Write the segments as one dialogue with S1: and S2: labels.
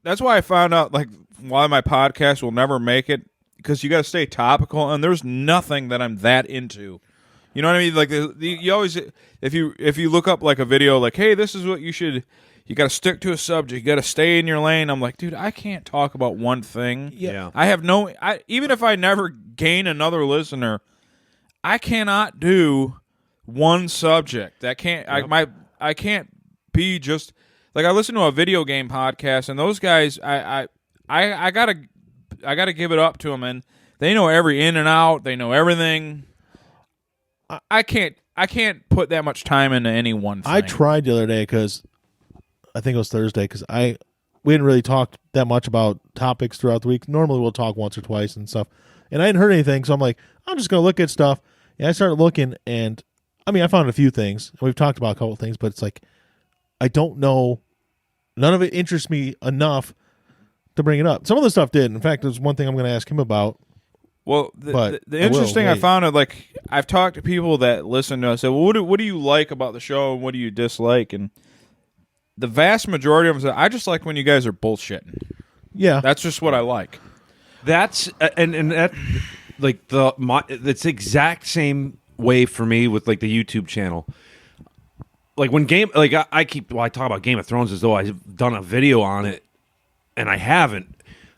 S1: That's why I found out like why my podcast will never make it, because you got to stay topical, and there's nothing that I'm that into. You know what I mean? Like you always, if you look up like a video like, hey, this is what you should. You got to stick to a subject. You got to stay in your lane. I'm like, dude, I can't talk about one thing.
S2: Yeah.
S1: I have no. Even if I never gain another listener, I cannot do one subject. I can't.
S2: Yep.
S1: I can't be just like I listen to a video game podcast, and those guys, I gotta give it up to them, and they know every in and out. They know everything. I can't put that much time into any one thing.
S3: I tried the other day because I think it was Thursday because we didn't really talk that much about topics throughout the week. Normally we'll talk once or twice and stuff, and I hadn't heard anything, so I'm like, I'm just gonna look at stuff. And I started looking, and I mean, I found a few things, and we've talked about a couple of things, but it's like I don't know. None of it interests me enough to bring it up. Some of the stuff did. In fact, there's one thing I'm going to ask him about.
S1: Well, the interesting I found it, like I've talked to people that listen to us. Say, well, what do you like about the show, and what do you dislike? And the vast majority of them say, I just like when you guys are bullshitting.
S3: Yeah,
S1: that's just what I like.
S2: That's and that like it's the exact same way for me with like the YouTube channel. Like when I talk about Game of Thrones as though I've done a video on it, and I haven't.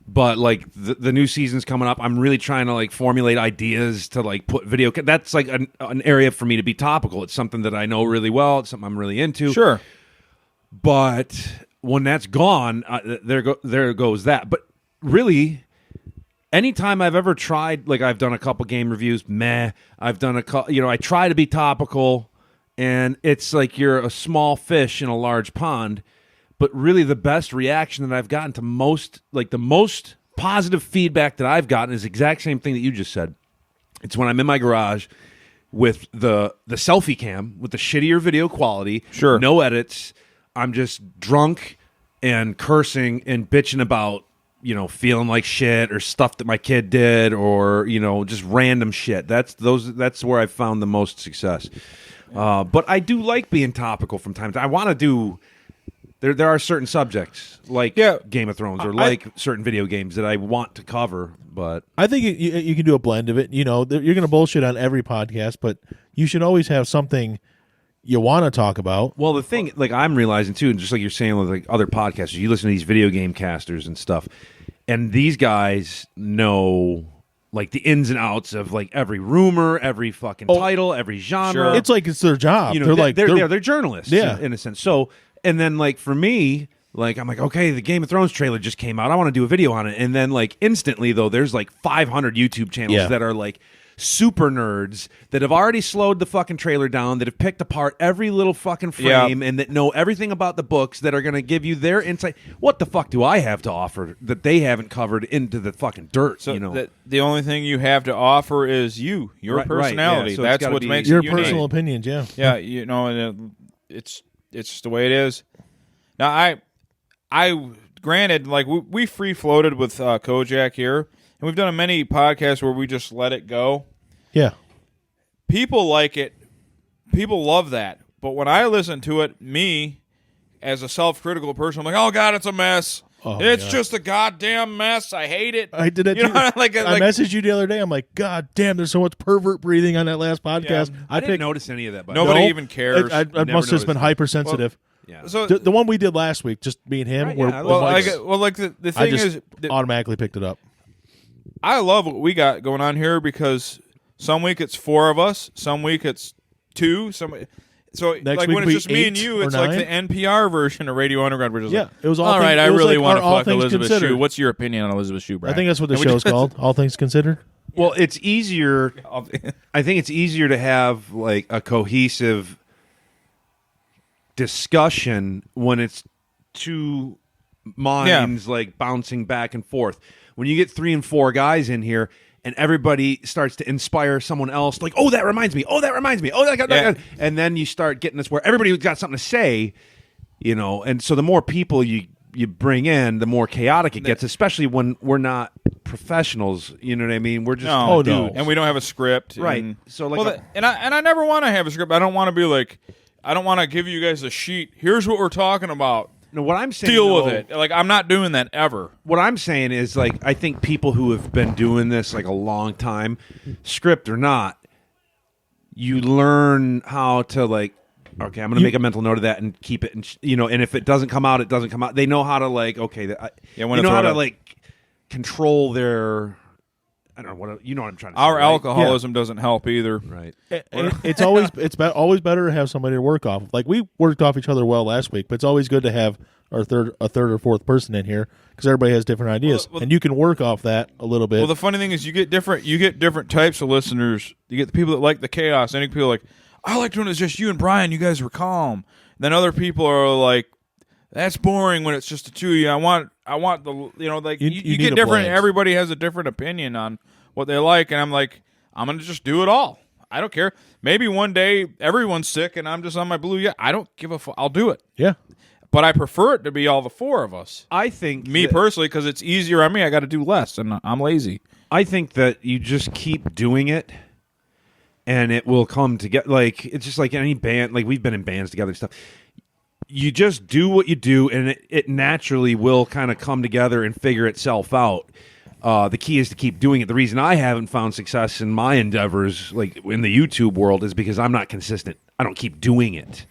S2: But like the new season's coming up, I'm really trying to like formulate ideas to like put video. That's like an area for me to be topical. It's something that I know really well. It's something I'm really into.
S1: Sure.
S2: But when that's gone, there goes that. But really, anytime I've ever tried, like I've done a couple game reviews, I've done I try to be topical, and it's like you're a small fish in a large pond. But really, the best reaction that I've gotten to the most positive feedback that I've gotten is the exact same thing that you just said. It's when I'm in my garage with the selfie cam with the shittier video quality,
S1: sure,
S2: no edits. I'm just drunk and cursing and bitching about feeling like shit or stuff that my kid did or just random shit. That's where I've found the most success. But I do like being topical from time to time. I want to do. There are certain subjects like Game of Thrones or certain video games that I want to cover, but
S3: I think you can do a blend of it. You're going to bullshit on every podcast, but you should always have something you want to talk about.
S2: Well, the thing, like I'm realizing too, and just like you're saying with like other podcasters, you listen to these video game casters and stuff, and these guys know like the ins and outs of like every rumor, every fucking title, every genre.
S3: Sure. It's like it's their job.
S2: They're journalists, in a sense. So. And then, like, for me, like, I'm like, okay, the Game of Thrones trailer just came out. I want to do a video on it. And then, like, instantly, though, there's, like, 500 YouTube channels that are, like, super nerds that have already slowed the fucking trailer down, that have picked apart every little fucking frame, and that know everything about the books, that are going to give you their insight. What the fuck do I have to offer that they haven't covered into the fucking dirt,
S1: So the only thing you have to offer is your personality.
S2: Right, yeah. So
S1: that's what makes
S3: your
S1: it
S3: personal
S1: unique.
S3: opinions,
S1: Yeah, and it's just the way it is. Now, I granted, like we free floated with Kojak here, and we've done many podcasts where we just let it go.
S3: Yeah,
S1: people like it, people love that. But when I listen to it, me as a self-critical person, I'm like, oh god, it's a mess. It's just a goddamn mess. I hate it.
S3: I did it too. I messaged you the other day. I'm like, God damn, there's so much pervert breathing on that last podcast.
S2: Yeah, I didn't notice any of that.
S1: Nobody even cares.
S3: I must have just been hypersensitive.
S2: Yeah.
S3: So the one we did last week, just me and him.
S2: Right,
S1: the thing is,
S3: automatically picked it up.
S1: I love what we got going on here because some week it's 4 of us, some week it's 2, So
S3: next
S1: like
S3: week
S1: when it's just me and you, it's
S3: 9?
S1: Like the NPR version of Radio Underground. We're just
S3: it was
S1: all right. I really want to fuck Elizabeth
S3: considered.
S1: Shue. What's your opinion on Elizabeth Shue, Brad?
S3: I think that's what the show's called. All things considered.
S2: Well, it's easier. I think it's easier to have like a cohesive discussion when it's two minds like bouncing back and forth. When you get 3 and 4 guys in here, and everybody starts to inspire someone else, like, oh, that reminds me. Oh, that reminds me. Oh, that. And then you start getting this where everybody's got something to say, and so the more people you bring in, the more chaotic it gets, especially when we're not professionals. You know what I mean? We're just dudes.
S1: And we don't have a script.
S2: Right.
S1: And,
S2: so like
S1: I never want to have a script. I don't want to be like, I don't want to give you guys a sheet. Here's what we're talking about.
S2: No, what I'm saying,
S1: deal with
S2: though,
S1: it. Like I'm not doing that ever.
S2: What I'm saying is, like, I think people who have been doing this like a long time, script or not, you learn how to like. Okay, I'm going to make a mental note of that and keep it, and and if it doesn't come out, it doesn't come out. They know how to like. Okay, you know how to like control their. I don't know what you know what I'm trying to say.
S1: Our
S2: right?
S1: alcoholism doesn't help either.
S2: Right.
S3: It's always better to have somebody to work off. Like we worked off each other well last week, but it's always good to have a third or fourth person in here because everybody has different ideas, and you can work off that a little bit.
S1: Well, the funny thing is, you get different types of listeners. You get the people that like the chaos, and people are like, I liked when it's just you and Brian. You guys were calm. Then other people are like, that's boring when it's just the two of you. I want the like you get different. Everybody has a different opinion on what they like, and I'm like, I'm gonna just do it all. I don't care. Maybe one day everyone's sick and I'm just on my blue. Yeah, I don't give a fuck. I'll do it.
S3: Yeah,
S1: but I prefer it to be all the four of us.
S2: I think
S1: me personally, because it's easier on me. I got to do less, and I'm lazy.
S2: I think that you just keep doing it, and it will come together. Like it's just like any band. Like we've been in bands together and stuff. You just do what you do, and it naturally will kind of come together and figure itself out. The key is to keep doing it. The reason I haven't found success in my endeavors, like in the YouTube world, is because I'm not consistent. I don't keep doing it.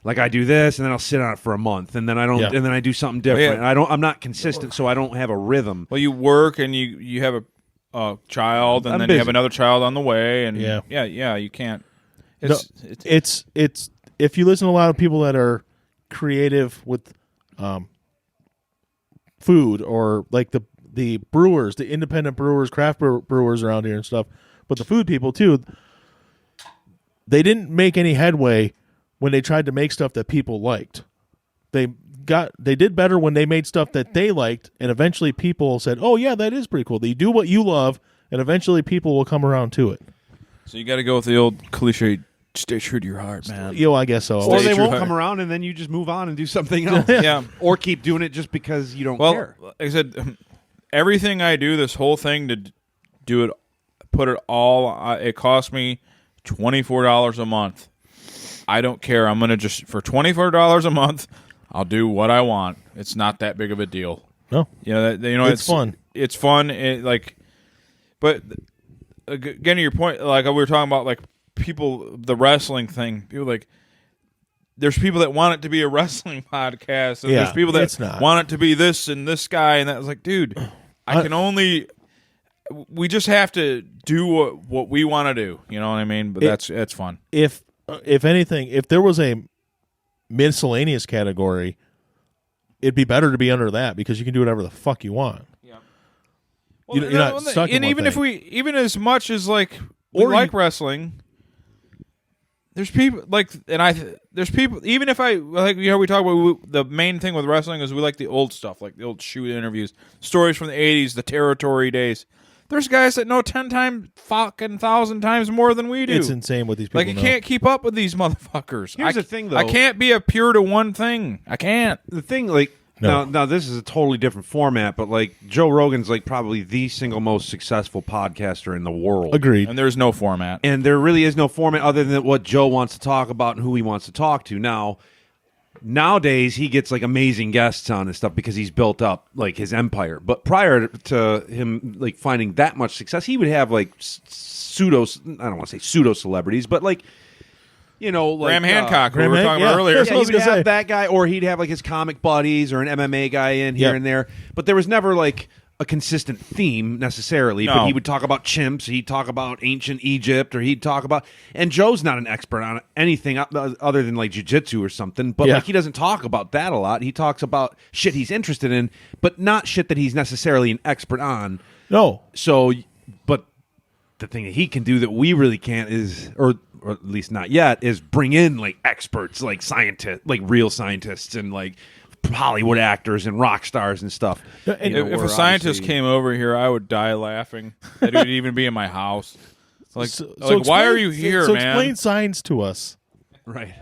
S2: Like I do this, and then I'll sit on it for a month, and then I don't, and then I do something different.
S1: Yeah.
S2: I'm not consistent, so I don't have a rhythm.
S1: Well, you work, and you have a child, and then you have another child on the way, and you can't.
S3: It's if you listen to a lot of people that are creative with food, or like the brewers, the independent brewers, craft brewers around here and stuff, but the food people too, they didn't make any headway when they tried to make stuff that people liked. They did better when they made stuff that they liked, and eventually people said, oh yeah, that is pretty cool. You do what you love, and eventually people will come around to it.
S1: So you got to go with the old cliche, stay true to your heart, man.
S3: I guess so.
S2: Or they won't come around, and then you just move on and do something else.
S1: Yeah.
S2: Or keep doing it just because you don't care.
S1: Like I said, everything I do, this whole thing to do it, put it all, it cost me $24 a month. I don't care. I'm going to just, for $24 a month, I'll do what I want. It's not that big of a deal.
S3: No.
S1: It's
S3: fun.
S1: It's fun. But again, to your point, like we were talking about, like people, the wrestling thing, people like, there's people that want it to be a wrestling podcast, and there's people that want it to be this and this guy, and that was like, dude, we just have to do what we want to do. You know what I mean? But that's fun.
S3: If anything, if there was a miscellaneous category, it'd be better to be under that because you can do whatever the fuck you want. Yeah.
S1: Well,
S3: you're not stuck in one thing.
S1: Even as much as like we like wrestling, there's people like, there's people, even if we talk about the main thing with wrestling is we like the old stuff, like the old shoot interviews, stories from the 80s, the territory days. There's guys that know 10 times, fucking 1,000 times more than we do.
S3: It's insane what these people
S1: know. Can't keep up with these motherfuckers.
S2: Here's the thing, though.
S1: I can't be a pure to one thing. I can't.
S2: The thing, like, now this is a totally different format, but, like, Joe Rogan's, like, probably the single most successful podcaster in the world.
S3: Agreed.
S1: And there's no format.
S2: And there really is no format other than what Joe wants to talk about and who he wants to talk to. Now, nowadays, he gets, like, amazing guests on and stuff because he's built up, like, his empire. But prior to him, like, finding that much success, he would have, like, I don't want to say pseudo-celebrities, but, like, like...
S1: Graham Hancock, we were talking about earlier.
S2: Yeah, he would have that guy, or he'd have, like, his comic buddies or an MMA guy in here and there. But there was never, like... a consistent theme necessarily, but he would talk about chimps, he'd talk about ancient Egypt, or he'd talk about, and Joe's not an expert on anything other than like jiu-jitsu or something, but like he doesn't talk about that a lot. He talks about shit he's interested in, but not shit that he's necessarily an expert on.
S3: No.
S2: So, but the thing that he can do that we really can't is, or at least not yet, is bring in like experts, like scientists, like real scientists, and like Hollywood actors and rock stars and stuff.
S1: And if a scientist came over here, I would die laughing. That he would even be in my house. Like, why are you here,
S3: so
S1: man?
S3: Explain science to us.
S2: Right.